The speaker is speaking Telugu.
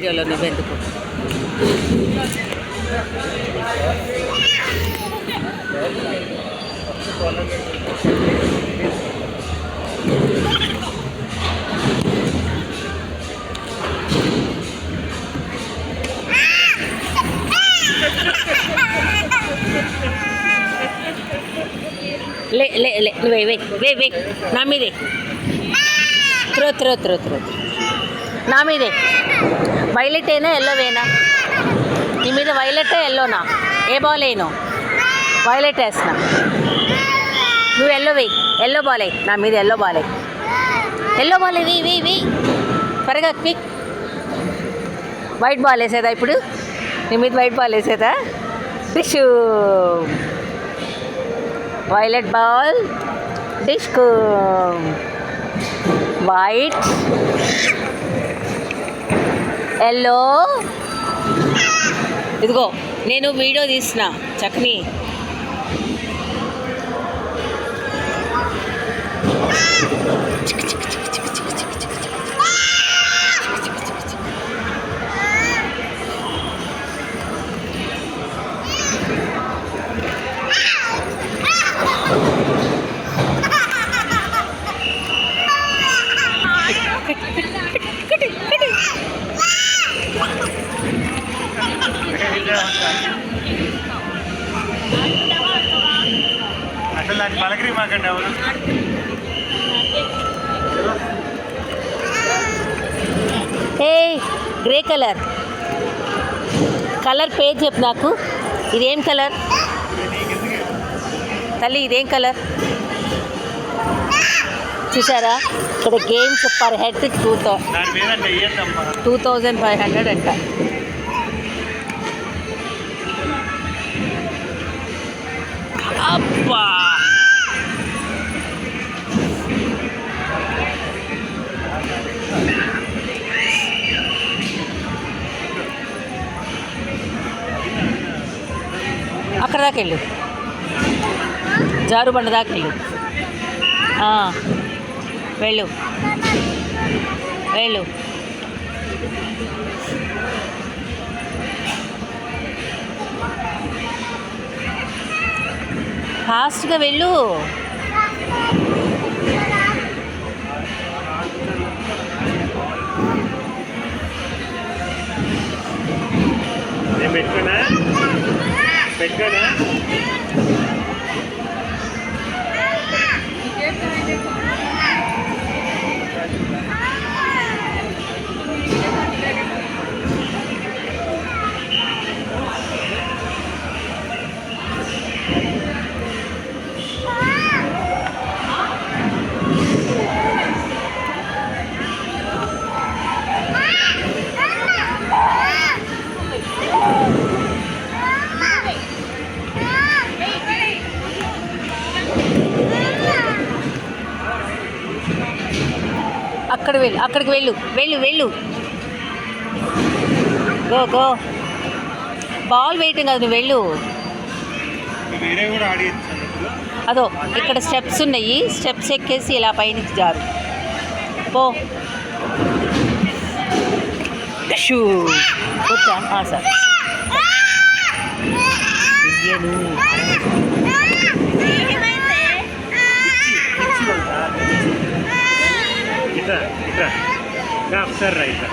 వీడియోలో నువ్వెందుకు? లే లే లే వే వే వే వే నా మీదే త్రో త్రో త్రో త్రో నా మీదే. వైలెట్ ఏనా ఎల్లో వేనా? నీ మీద వైలెట్ ఎల్లోనా? ఏ బాల్ వేయను? వైలెట్ వేస్తున్నా. నువ్వు ఎల్లో వేయి. ఎల్లో బాల్ వేయి. నా మీద ఎల్లో బాల్ వేయి. ఎల్లో బాల్ వేయి వేయి వేయి త్వరగా క్విక్. వైట్ బాల్ వేసేదా ఇప్పుడు? నీ మీద వైట్ బాల్ వేసేదా? డిష్ వైలెట్ బాల్ డిష్కు వైట్ ఎల్లో. ఇదిగో నేను వీడియో తీసిన చక్ని. అసలు దాన్ని పలకరి మాకండి ఎవరు. ఏ గ్రే కలర్ కలర్ పేరు చెప్పు నాకు. ఇదేం కలర్ తల్లి? ఇదేం కలర్? చూసారా ఇక్కడ గేమ్స్ పర్ హెడ్ 2500 అంట. అబ్బా అక్కడ దాకా వెళ్ళు. జారు బండ దాకా వెళ్ళు. వెళ్ళు వెళ్ళు. ఫాస్ట్గా వెళ్ళు. పెట్టుకోనా పెట్టుకోనా? అక్కడ వెళ్ళు. అక్కడికి వెళ్ళు వెళ్ళు వెళ్ళు. Go go. బాల్ వెయిటింగ్ అది. నువ్వు వెళ్ళు. అదో ఇక్కడ స్టెప్స్ ఉన్నాయి. స్టెప్స్ ఎక్కేసి ఇలా పైనుంచి జారు పో. షూ వచ్చా సార్. ఇట్లా ఇట్లా రైట్.